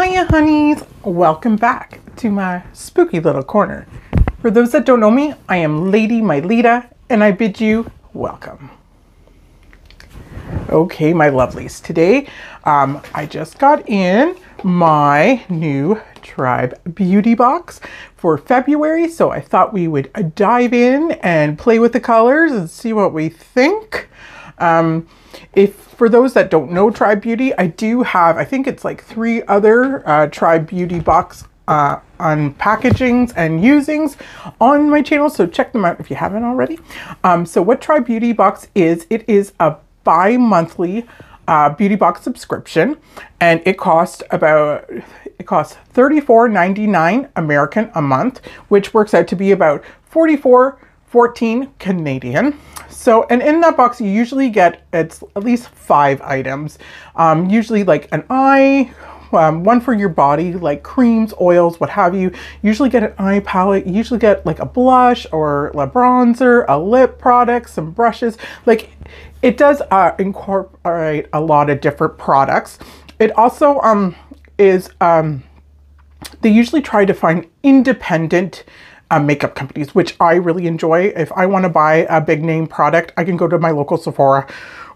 Hiya honeys, welcome back to my spooky little corner. For those that don't know me, I am Lady Mylita and I bid you welcome. Okay, my lovelies, today I just got in my new Tribe Beauty box for February, so I thought we would dive in and play with the colors and see what we think. For those that don't know Tribe Beauty, I do have, I think it's like 3 other Tribe Beauty box unpackagings and usings on my channel, so check them out if you haven't already. So what Tribe Beauty box is, it is a bi-monthly beauty box subscription, and it costs $34.99 American a month, which works out to be about $44.14 Canadian. So, and in that box you usually get, it's at least 5 items, usually like an eye, one for your body, like creams, oils, what have you. Usually get an eye palette, you usually get like a blush or a bronzer, a lip product, some brushes. Like it does incorporate a lot of different products. It also they usually try to find independent makeup companies, which I really enjoy. If I want to buy a big name product, I can go to my local Sephora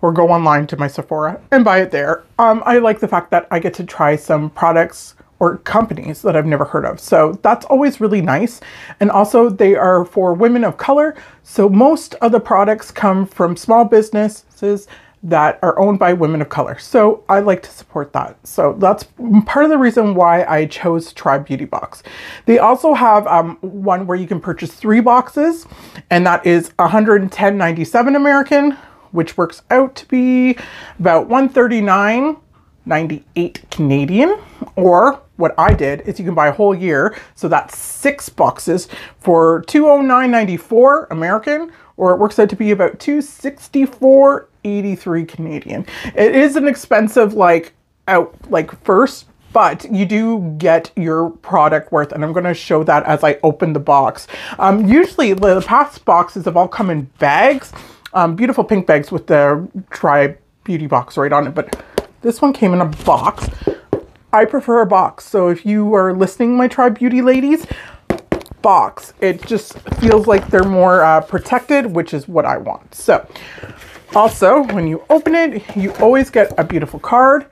or go online to my Sephora and buy it there. I like the fact that I get to try some products or companies that I've never heard of. So that's always really nice. And also they are for women of color. So most of the products come from small businesses that are owned by women of color. So I like to support that. So that's part of the reason why I chose Tribe Beauty Box. They also have one where you can purchase 3 boxes, and that is $110.97 American, which works out to be about $139.98 Canadian. Or what I did is you can buy a whole year, so that's 6 boxes for $209.94 American, or it works out to be about $264.83 Canadian. It is an expensive first, but you do get your product worth, and I'm going to show that as I open the box. Usually the past boxes have all come in bags, beautiful pink bags with the Tribe Beauty box right on it, but this one came in a box. I prefer a box, so if you are listening, my Tribe Beauty ladies, box. It just feels like they're more protected, which is what I want. So also when you open it, you always get a beautiful card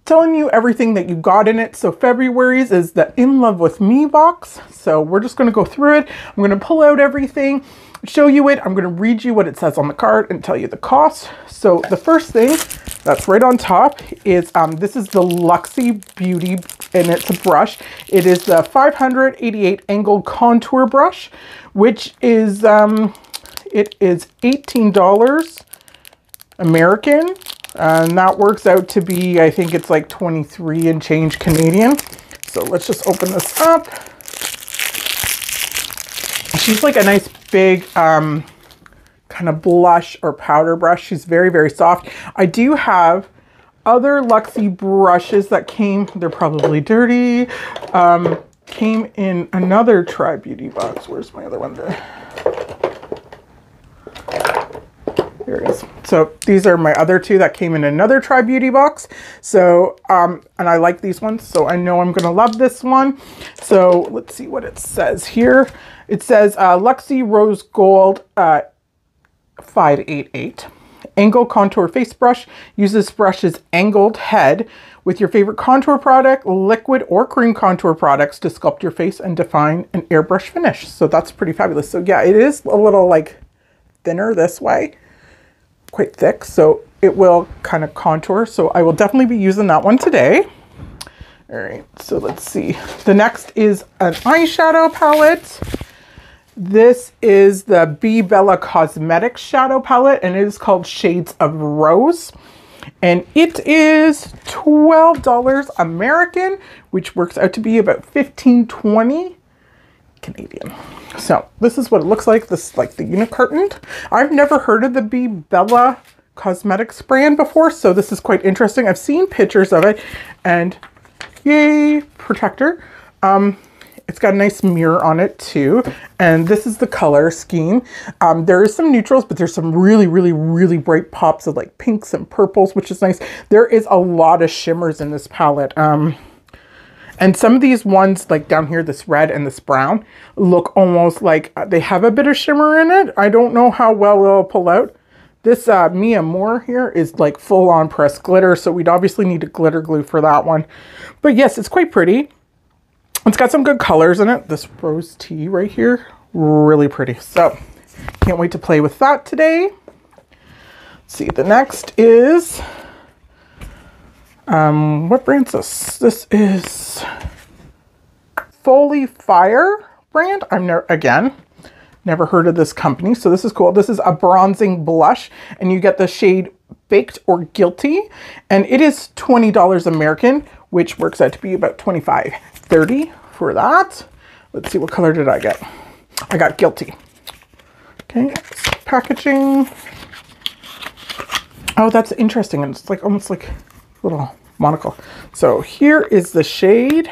telling you everything that you got in it. So February's is the In Love With Me box. So we're just going to go through it. I'm going to pull out everything, show you it. I'm going to read you what it says on the card and tell you the cost. So the first thing that's right on top is this is the Luxie Beauty, and it's a brush. It is the 588 angled contour brush, which is it is $18 American, and that works out to be, I think it's like 23 and change Canadian. So let's just open this up. She's like a nice big kind of blush or powder brush. She's very, very soft. I do have other Luxie brushes that came, they're probably dirty, came in another Tribe Beauty box. Where's my other one there? There it is. So these are my other 2 that came in another Tribe Beauty box. So, and I like these ones, so I know I'm going to love this one. So let's see what it says here. It says Luxie Rose Gold 588 Angle Contour Face Brush. Use this brush's angled head with your favorite contour product, liquid or cream contour products to sculpt your face and define an airbrush finish. So that's pretty fabulous. So yeah, it is a little like thinner this way, quite thick, so it will kind of contour. So I will definitely be using that one today. All right, so let's see. The next is an eyeshadow palette. This is the Be Bella Cosmetics shadow palette, and it is called Shades of Rose. And it is $12 American, which works out to be about $15.20 Canadian. So this is what it looks like. This is like the unit carton. I've never heard of the Be Bella Cosmetics brand before, so this is quite interesting. I've seen pictures of it, and yay, protector. It's got a nice mirror on it too. And this is the color scheme. There is some neutrals, but there's some really, really, really bright pops of like pinks and purples, which is nice. There is a lot of shimmers in this palette. And some of these ones, like down here, this red and this brown, look almost like they have a bit of shimmer in it. I don't know how well it'll pull out. This Mia Moore here is like full on pressed glitter, so we'd obviously need a glitter glue for that one. But yes, it's quite pretty. It's got some good colors in it. This rose tea right here, really pretty. So can't wait to play with that today. Let's see, the next is, what brand's this? This is Foley Fire brand. Never heard of this company, so this is cool. This is a bronzing blush, and you get the shade Baked or Guilty, and it is $20 American, which works out to be about $25.30 for that. Let's see, what color did I get? I got Guilty. Okay, packaging. Oh, that's interesting, and it's like almost like a little monocle. So here is the shade.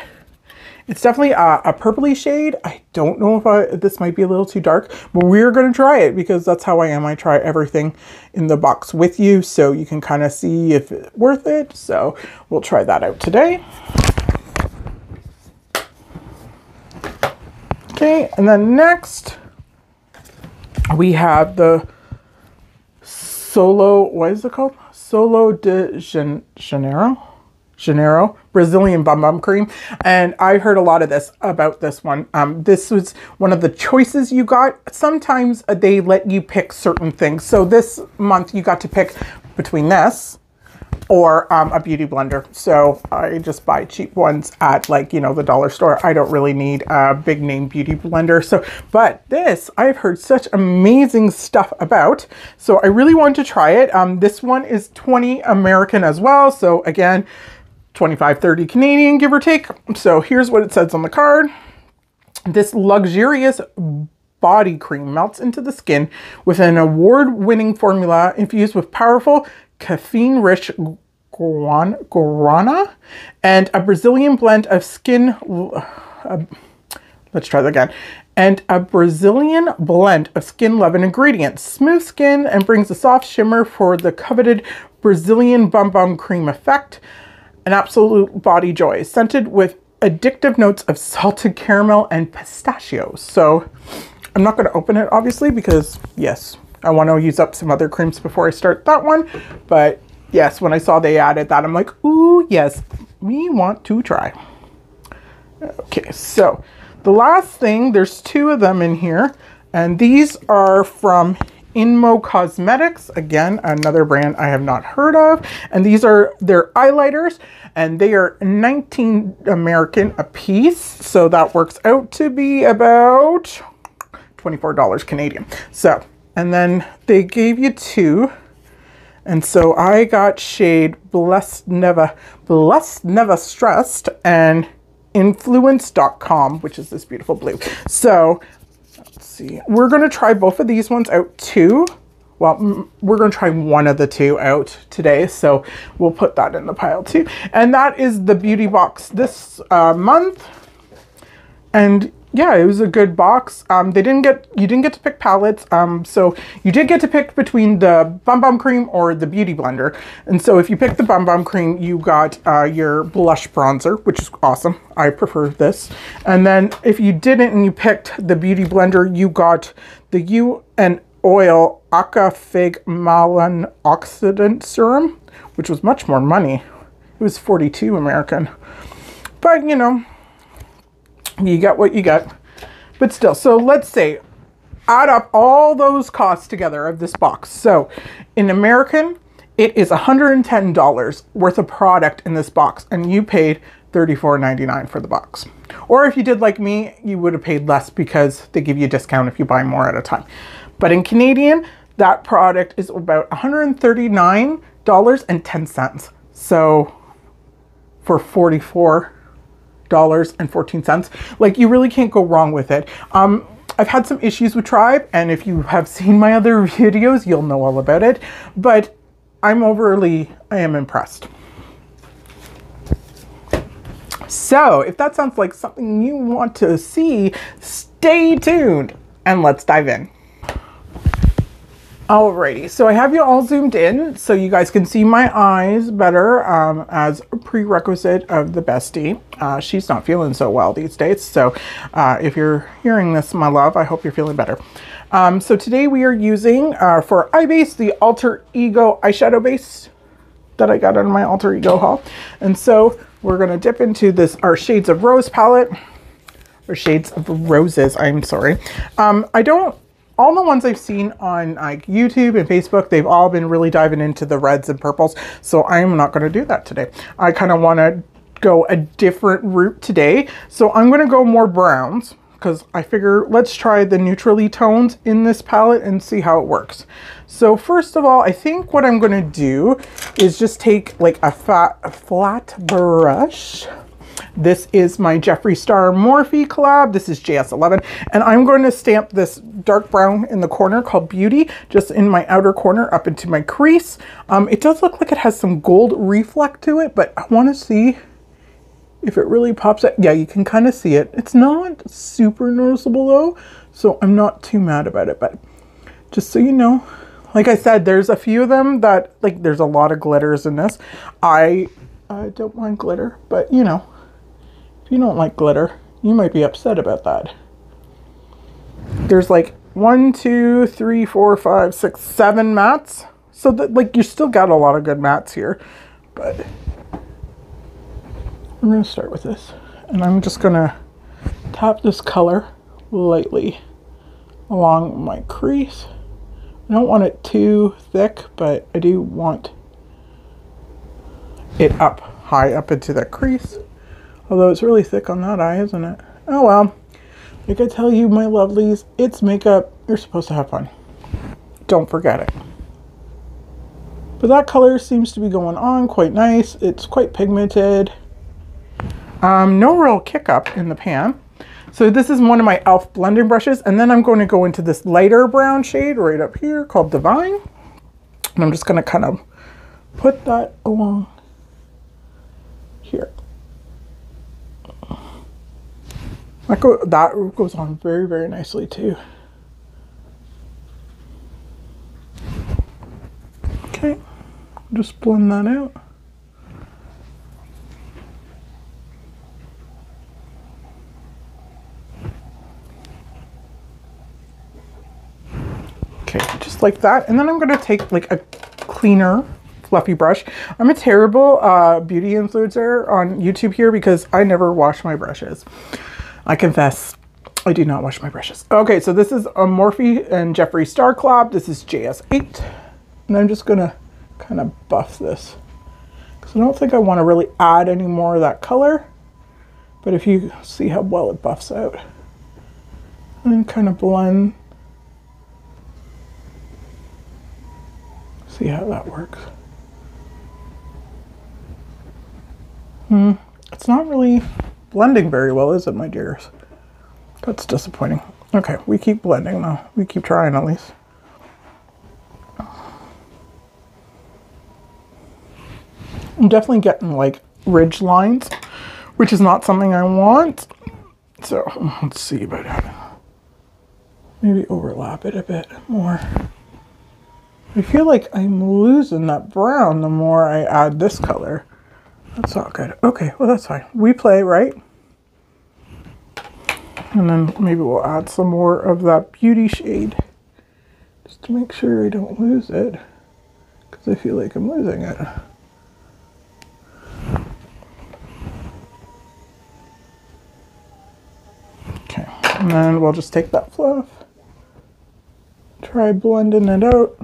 It's definitely a purpley shade. I don't know if this might be a little too dark, but we're going to try it because that's how I am. I try everything in the box with you so you can kind of see if it's worth it. So we'll try that out today. Okay, and then next we have the what is it called? Solo de Janeiro Brazilian Bum Bum Cream, and I heard a lot of this about this one. This was one of the choices you got. Sometimes they let you pick certain things. So this month you got to pick between this or a beauty blender. So I just buy cheap ones at, like, you know, the dollar store. I don't really need a big name beauty blender. So, but this I've heard such amazing stuff about. So I really wanted to try it. This one is $20 American as well. So again, 25-30 Canadian, give or take. So here's what it says on the card. This luxurious body cream melts into the skin with an award-winning formula infused with powerful caffeine-rich guarana and a Brazilian blend of skin. Let's try that again. And a Brazilian blend of skin loving ingredients. Smooth skin and brings a soft shimmer for the coveted Brazilian Bum Bum Cream effect. An absolute body joy, scented with addictive notes of salted caramel and pistachios. So I'm not going to open it, obviously, because yes, I want to use up some other creams before I start that one. But yes, when I saw they added that, I'm like, ooh, yes, we want to try. Okay, so the last thing, there's two of them in here, and these are from Inmo Cosmetics, again, another brand I have not heard of. And these are their eyeliners, and they are $19 American a piece. So that works out to be about $24 Canadian. So, and then they gave you two. And so I got shade Blessed Never Stressed and Influence.com, which is this beautiful blue. So let's see. We're going to try both of these ones out too. Well, we're going to try one of the two out today. So we'll put that in the pile too. And that is the beauty box this month. And yeah, it was a good box. You didn't get to pick palettes. So you did get to pick between the Bum Bum Cream or the Beauty Blender. And so if you picked the Bum Bum Cream, you got your blush bronzer, which is awesome. I prefer this. And then if you didn't and you picked the Beauty Blender, you got the UN Oil Aka Fig Malin Oxidant Serum, which was much more money. It was $42 American. But, you know, you got what you got. But still, so let's say, add up all those costs together of this box. So in American, it is $110 worth of product in this box, and you paid $34.99 for the box. Or if you did like me, you would have paid less because they give you a discount if you buy more at a time. But in Canadian, that product is about $139.10. So for $44.14, like, you really can't go wrong with it. I've had some issues with Tribe, and if you have seen my other videos, you'll know all about it. But I am impressed. So if that sounds like something you want to see, stay tuned and let's dive in. Alrighty, so I have you all zoomed in so you guys can see my eyes better as a prerequisite of the bestie. She's not feeling so well these days, so if you're hearing this, my love, I hope you're feeling better. So today we are using for eye base the Alter Ego eyeshadow base that I got on my Alter Ego haul. And so we're going to dip into this, our Shades of Rose palette, or Shades of Roses, I'm sorry. All the ones I've seen on like YouTube and Facebook, they've all been really diving into the reds and purples. So I'm not going to do that today. I kind of want to go a different route today. So I'm going to go more browns because I figure let's try the neutrally tones in this palette and see how it works. So first of all, I think what I'm going to do is just take like a flat brush. This is my Jeffree Star Morphe collab. This is JS11. And I'm going to stamp this dark brown in the corner called Beauty, just in my outer corner up into my crease. It does look like it has some gold reflect to it, but I want to see if it really pops out. Yeah, you can kind of see it. It's not super noticeable though, so I'm not too mad about it. But just so you know, like I said, there's a few of them that, like, there's a lot of glitters in this. I don't mind glitter, but you know, if you don't like glitter, you might be upset about that. There's like 1, 2, 3, 4, 5, 6, 7 mattes. So that, like, you still got a lot of good mattes here. But I'm going to start with this. And I'm just going to tap this color lightly along my crease. I don't want it too thick, but I do want it up high up into that crease. Although it's really thick on that eye, isn't it? Oh well. Like I tell you, my lovelies, it's makeup. You're supposed to have fun. Don't forget it. But that color seems to be going on quite nice. It's quite pigmented. No real kick up in the pan. So this is one of my e.l.f. blending brushes. And then I'm going to go into this lighter brown shade right up here called Divine. And I'm just going to kind of put that along here. That goes on very, very nicely too. Okay, just blend that out. Okay, just like that. And then I'm going to take like a cleaner, fluffy brush. I'm a terrible beauty influencer on YouTube here because I never wash my brushes. I confess, I do not wash my brushes. Okay, so this is a Morphe and Jeffree Star collab. This is JS8. And I'm just going to kind of buff this. Because I don't think I want to really add any more of that color. But if you see how well it buffs out. And then kind of blend. See how that works. It's not really blending very well, is it, my dears? That's disappointing. Okay, we keep blending though. We keep trying at least. I'm definitely getting like ridge lines, which is not something I want. So let's see about it. Maybe overlap it a bit more. I feel like I'm losing that brown the more I add this color. That's not good. Okay, well that's fine. We play, right? And then maybe we'll add some more of that beauty shade just to make sure I don't lose it, because I feel like I'm losing it. Okay, and then we'll just take that fluff, try blending it out.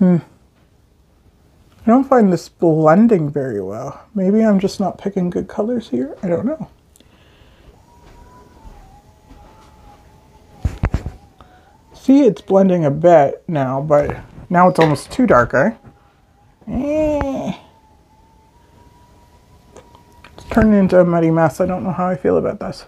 I don't find this blending very well. Maybe I'm just not picking good colors here. I don't know. See, it's blending a bit now, but now it's almost too dark, eh? It's turning into a muddy mess. I don't know how I feel about this.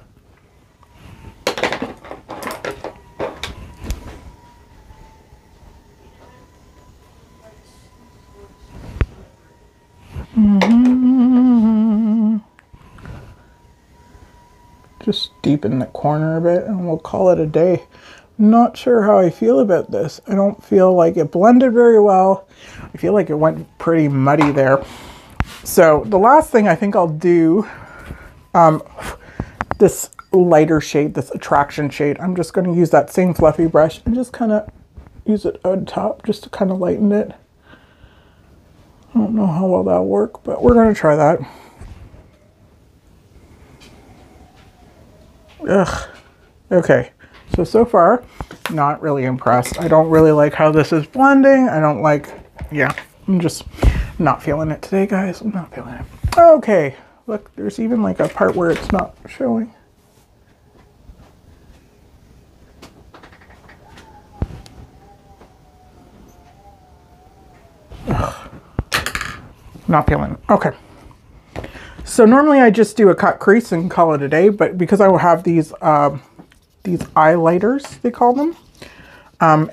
Just deepen the corner a bit and we'll call it a day. not sure how I feel about this. I don't feel like it blended very well. I feel like it went pretty muddy there. So the last thing I think I'll do, this lighter shade, this attraction shade, I'm just going to use that same fluffy brush and just kind of use it on top just to kind of lighten it. I don't know how well that'll work, but we're going to try that. Ugh. Okay. So far, not really impressed. I don't really like how this is blending. I don't like, yeah, I'm just not feeling it today, guys. I'm not feeling it. Okay. Look, there's even like a part where it's not showing. Ugh. Not feeling it. Okay. So normally I just do a cut crease and call it a day, but because I will have these eyeliners, they call them,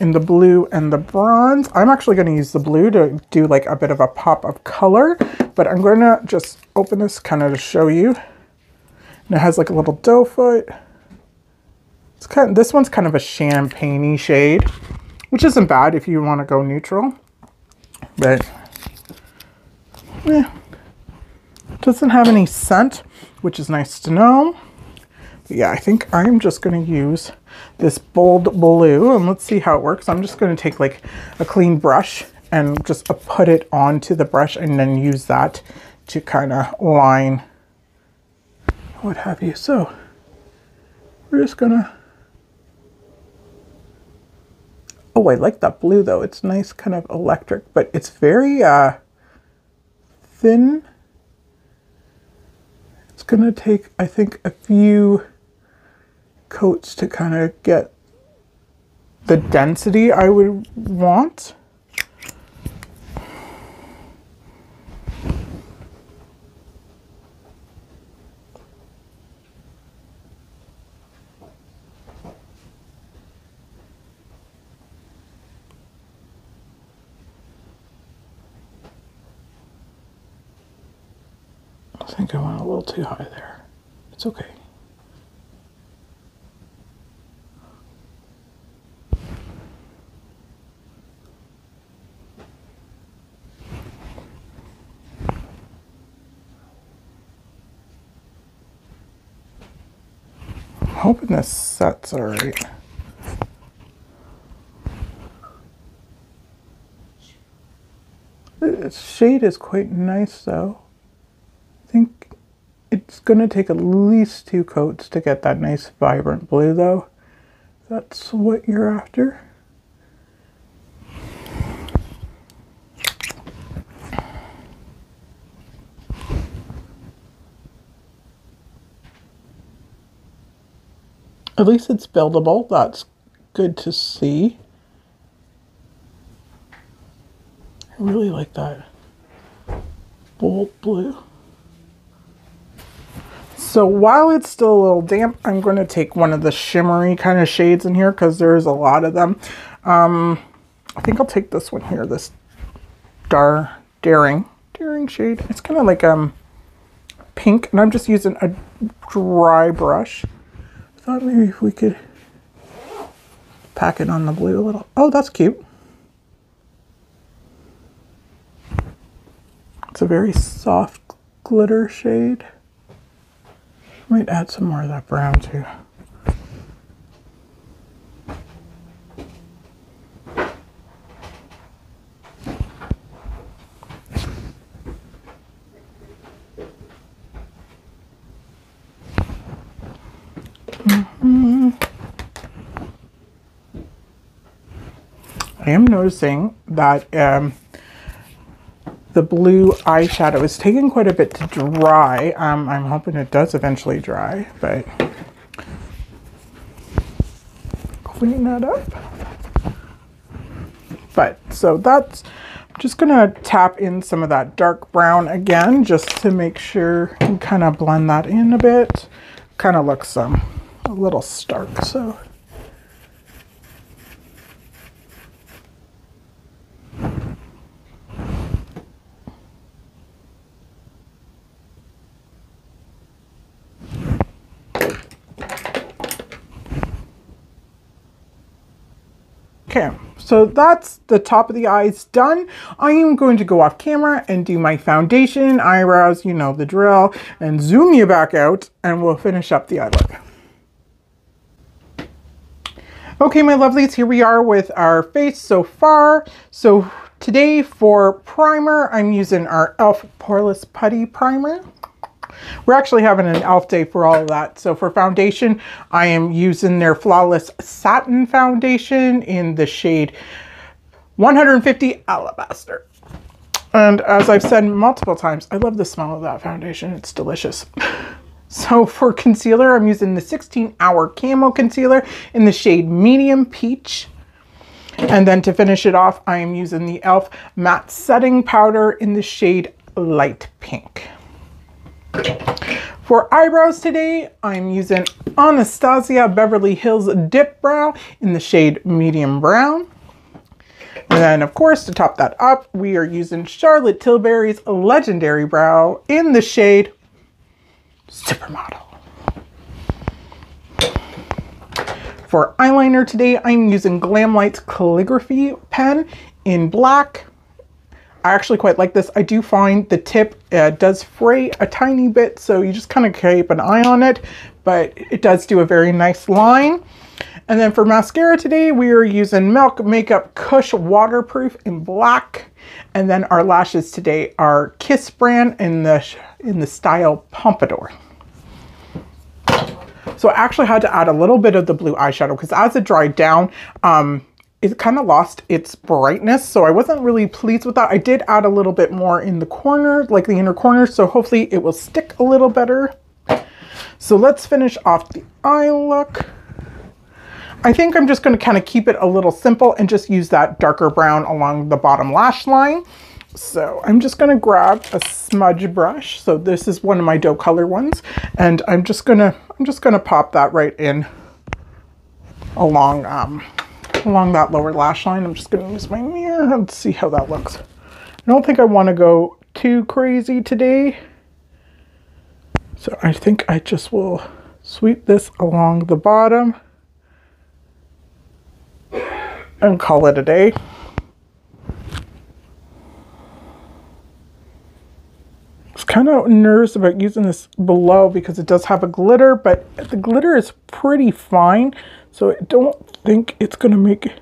in the blue and the bronze. I'm actually going to use the blue to do like a bit of a pop of color, but I'm going to just open this kind of to show you. And it has like a little doe foot. It's kind of, this one's kind of a champagne-y shade, which isn't bad if you want to go neutral, but yeah. Doesn't have any scent, which is nice to know. But yeah, I think I'm just going to use this bold blue, and let's see how it works. I'm just going to take like a clean brush and just put it onto the brush and then use that to kind of line what have you. So we're just going to, oh, I like that blue though. It's nice, kind of electric, but it's very thin. It's going to take, I think, a few coats to kind of get the density I would want. I think I went a little too high there. It's okay. I'm hoping this sets all right. The shade is quite nice though. I think it's going to take at least 2 coats to get that nice vibrant blue though. That's what you're after. At least it's buildable. That's good to see. I really like that bold blue. So while it's still a little damp, I'm going to take one of the shimmery kind of shades in here because there's a lot of them. I think I'll take this one here, this daring shade. It's kind of like pink, and I'm just using a dry brush. I thought maybe if we could pack it on the blue a little. Oh, that's cute. It's a very soft glitter shade. Might add some more of that brown too. I am noticing that the blue eyeshadow is taking quite a bit to dry. I'm hoping it does eventually dry, but clean that up. But so that's, I'm just gonna tap in some of that dark brown again, just to make sure and kind of blend that in a bit. Kind of looks a little stark, so. Okay, so that's the top of the eyes done. I am going to go off camera and do my foundation, eyebrows, you know the drill, and zoom you back out, and we'll finish up the eye look. Okay, my lovelies, here we are with our face so far. So today for primer, I'm using our e.l.f. Poreless Putty Primer. We're actually having an e.l.f. day for all of that. So for foundation, I am using their Flawless Satin Foundation in the shade 150 Alabaster. And as I've said multiple times, I love the smell of that foundation. It's delicious. So for concealer, I'm using the 16-Hour Camo Concealer in the shade Medium Peach. And then to finish it off, I am using the e.l.f. Matte Setting Powder in the shade Light Pink. For eyebrows today, I'm using Anastasia Beverly Hills Dip Brow in the shade Medium Brown. And then, of course, to top that up, we are using Charlotte Tilbury's Legendary Brow in the shade Supermodel. For eyeliner today, I'm using Glamlight's Calligraphy pen in black. I actually quite like this. I do find the tip does fray a tiny bit, so you just kind of keep an eye on it, but it does do a very nice line. And then for mascara today, we are using Milk Makeup Kush Waterproof in black. And then our lashes today are Kiss brand in the style Pompadour. So I actually had to add a little bit of the blue eyeshadow because as it dried down, it kind of lost its brightness. So I wasn't really pleased with that. I did add a little bit more in the corner, like the inner corner. So hopefully it will stick a little better. So let's finish off the eye look. I think I'm just going to kind of keep it a little simple and just use that darker brown along the bottom lash line. So I'm just going to grab a smudge brush. So this is one of my doe color ones, and I'm just gonna pop that right in along that lower lash line. I'm just going to use my mirror and see how that looks. I don't think I want to go too crazy today, so I think I just will sweep this along the bottom and call it a day. Kind of nervous about using this below because it does have a glitter, but the glitter is pretty fine, so I don't think it's going to make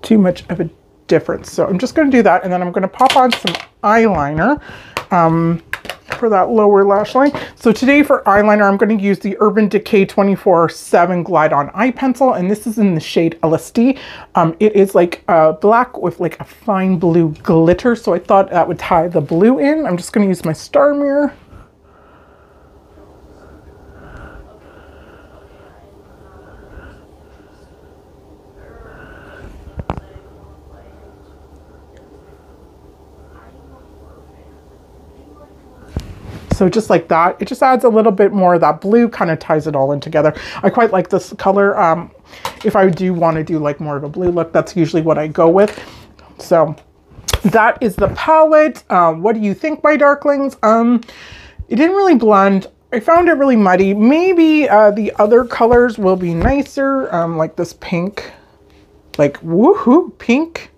too much of a difference. So I'm just going to do that, and then I'm going to pop on some eyeliner for that lower lash line. So today for eyeliner, I'm going to use the Urban Decay 24/7 Glide On Eye Pencil, and this is in the shade LSD. It is like black with like a fine blue glitter, so I thought that would tie the blue in. I'm just going to use my star mirror. So just like that, it just adds a little bit more of that blue, kind of ties it all in together. I quite like this color. If I do want to do like more of a blue look, that's usually what I go with. So that is the palette. What do you think, my darklings? It didn't really blend. I found it really muddy. Maybe the other colors will be nicer, like this pink, like woohoo pink.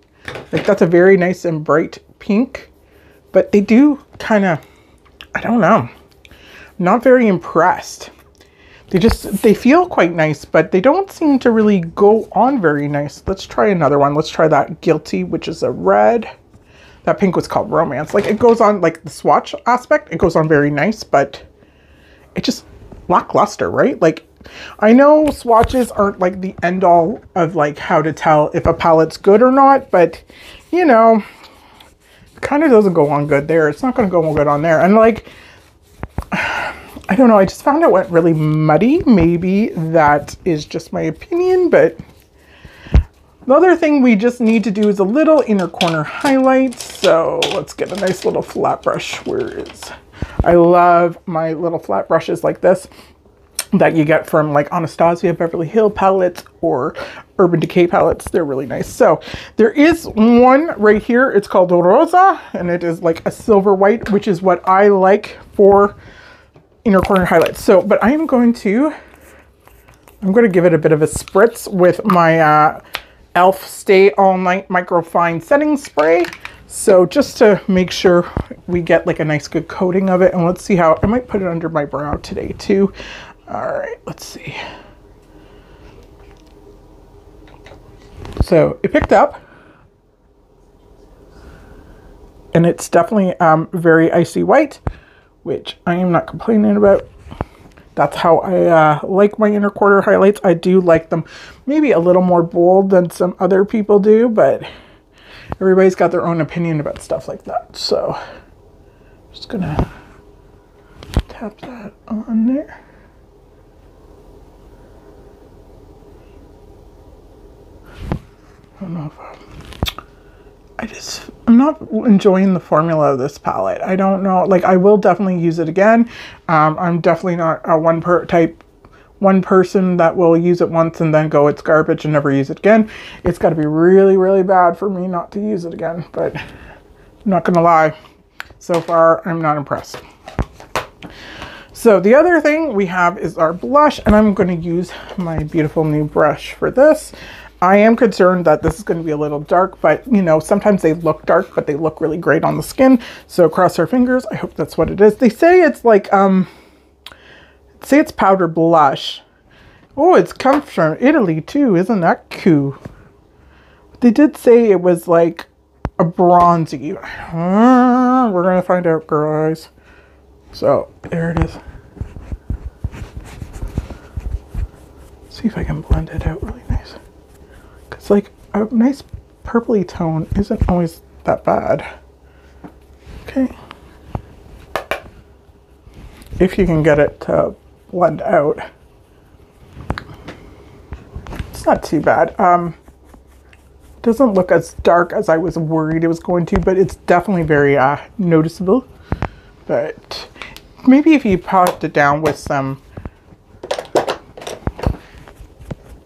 Like that's a very nice and bright pink, but they do kind of, I don't know, not very impressed. They feel quite nice, but they don't seem to really go on very nice. Let's try another one. Let's try that Guilty, which is a red. That pink was called Romance. Like it goes on, like the swatch aspect, it goes on very nice, but it just lackluster, right? Like I know swatches aren't like the end all of like how to tell if a palette's good or not, but you know, kind of doesn't go on good there. It's not going to go on good on there. And like, I don't know, I just found it went really muddy. Maybe that is just my opinion, but the other thing we just need to do is a little inner corner highlight. So let's get a nice little flat brush. I love my little flat brushes like this that you get from like Anastasia Beverly Hills palettes or Urban Decay palettes. They're really nice. So there is one right here. It's called Rosa, and it is like a silver white, which is what I like for inner corner highlights. So, but I'm going to give it a bit of a spritz with my e.l.f. Stay All Night Microfine Setting Spray. So just to make sure we get like a nice good coating of it. And let's see how, I might put it under my brow today too. All right, let's see. So it picked up. And it's definitely very icy white, which I am not complaining about. That's how I like my inner quarter highlights. I do like them maybe a little more bold than some other people do, but everybody's got their own opinion about stuff like that. So I'm just gonna tap that on there. I don't know if I'm not enjoying the formula of this palette. I don't know, like I will definitely use it again. I'm definitely not a one person that will use it once and then go it's garbage and never use it again. It's got to be really, really bad for me not to use it again, but I'm not gonna lie, so far I'm not impressed. So the other thing we have is our blush, and I'm going to use my beautiful new brush for this. I am concerned that this is going to be a little dark, but you know, sometimes they look dark, but they look really great on the skin. So cross our fingers. I hope that's what it is. They say it's like, say it's powder blush. Oh, it's comes from Italy too. Isn't that cool? They did say it was like a bronzy. We're going to find out, guys. So there it is. See if I can blend it out really nice. It's like a nice purpley tone isn't always that bad. Okay. If you can get it to blend out. It's not too bad. Doesn't look as dark as I was worried it was going to, but it's definitely very noticeable. But maybe if you popped it down with some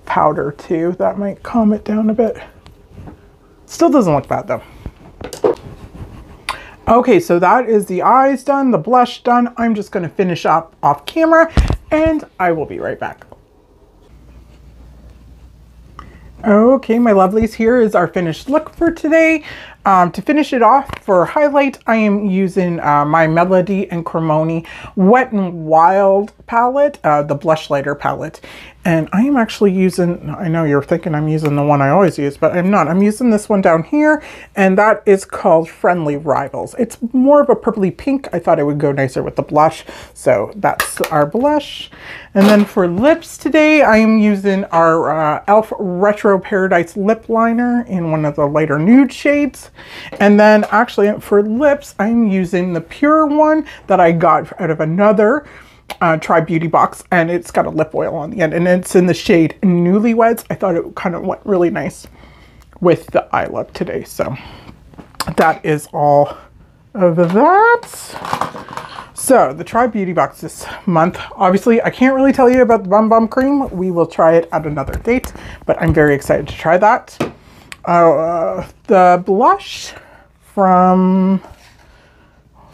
powder too, that might calm it down a bit. Still doesn't look bad though. Okay, so that is the eyes done, the blush done. I'm just going to finish up off camera and I will be right back. Okay, my lovelies, here is our finished look for today. To finish it off for highlight, I am using my Melody and Cremoni Wet n Wild palette, the blush lighter palette. And I am actually using, I know you're thinking I'm using the one I always use, but I'm not. I'm using this one down here, and that is called Friendly Rivals. It's more of a purpley pink. I thought it would go nicer with the blush, so that's our blush. And then for lips today, I am using our e.l.f. Retro Paradise lip liner in one of the lighter nude shades. And then actually for lips, I'm using the pure one that I got out of another Try Beauty box, and it's got a lip oil on the end, and it's in the shade Newlyweds. I thought it kind of went really nice with the eye look today. So that is all of that. So the Try Beauty box this month, obviously I can't really tell you about the Bum Bum Cream. We will try it at another date, but I'm very excited to try that. The blush from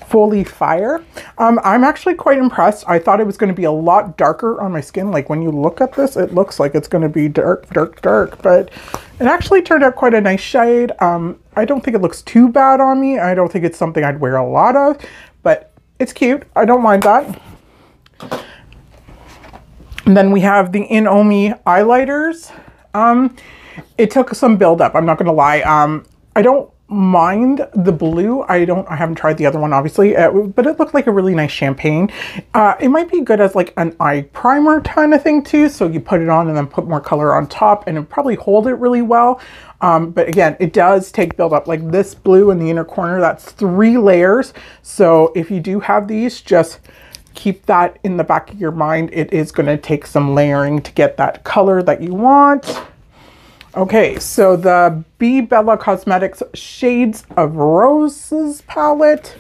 Fully Fire. I'm actually quite impressed. I thought it was going to be a lot darker on my skin. Like when you look at this, it looks like it's going to be dark, dark, dark, but it actually turned out quite a nice shade. I don't think it looks too bad on me. I don't think it's something I'd wear a lot of, but it's cute. I don't mind that. And then we have the Inomi eyeliners. It took some build up. I'm not going to lie. I don't mind the blue. I haven't tried the other one obviously, but it looked like a really nice champagne. It might be good as like an eye primer kind of thing too, so you put it on and then put more color on top, and it probably hold it really well. But again, it does take build up. Like this blue in the inner corner, that's 3 layers. So if you do have these, just keep that in the back of your mind. It is going to take some layering to get that color that you want. Okay, so the Be Bella Cosmetics Shades of Roses palette.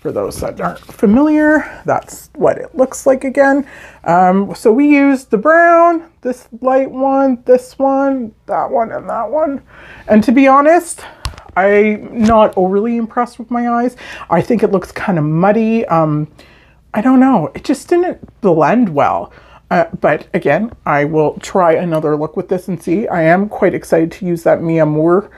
For those that aren't familiar, that's what it looks like again. So we used the brown, this light one, this one, that one, and that one. And to be honest, I'm not overly impressed with my eyes. I think it looks kind of muddy. I don't know, it just didn't blend well. But again, I will try another look with this and see. I am quite excited to use that Mia Moore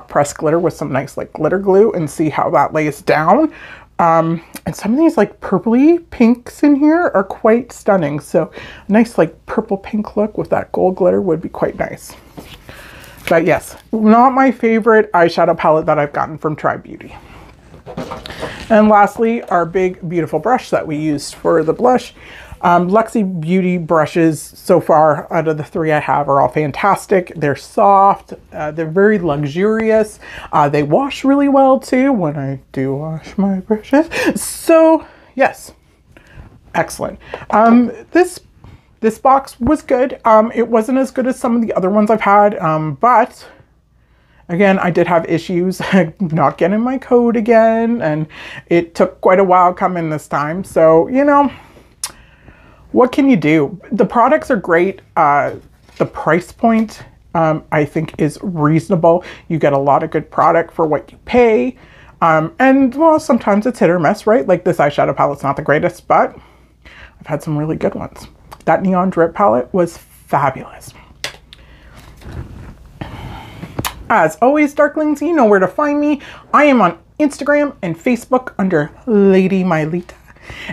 pressed glitter with some nice like glitter glue and see how that lays down. And some of these like purpley pinks in here are quite stunning. So a nice like purple pink look with that gold glitter would be quite nice. But yes, not my favorite eyeshadow palette that I've gotten from Tribe Beauty. And lastly, our big beautiful brush that we used for the blush. Luxie Beauty brushes so far out of the 3 I have are all fantastic. They're soft, they're very luxurious. They wash really well too when I do wash my brushes. So yes, excellent. This box was good. It wasn't as good as some of the other ones I've had, but again, I did have issues not getting my code again, and it took quite a while coming this time. So, you know, what can you do? The products are great. The price point, I think, is reasonable. You get a lot of good product for what you pay. And well, sometimes it's hit or miss, right? Like this eyeshadow palette's not the greatest, but I've had some really good ones. That Neon Drip palette was fabulous. As always, Darklings, you know where to find me. I am on Instagram and Facebook under Lady Mylita.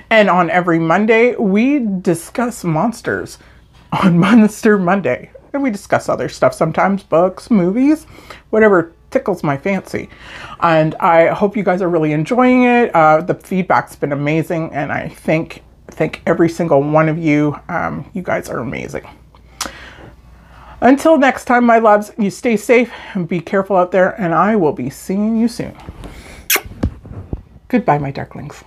And on every Monday, we discuss monsters on Monster Monday. And we discuss other stuff sometimes, books, movies, whatever tickles my fancy. And I hope you guys are really enjoying it. The feedback's been amazing, and I thank every single one of you. You guys are amazing. Until next time, my loves, you stay safe and be careful out there, and I will be seeing you soon. Goodbye, my Darklings.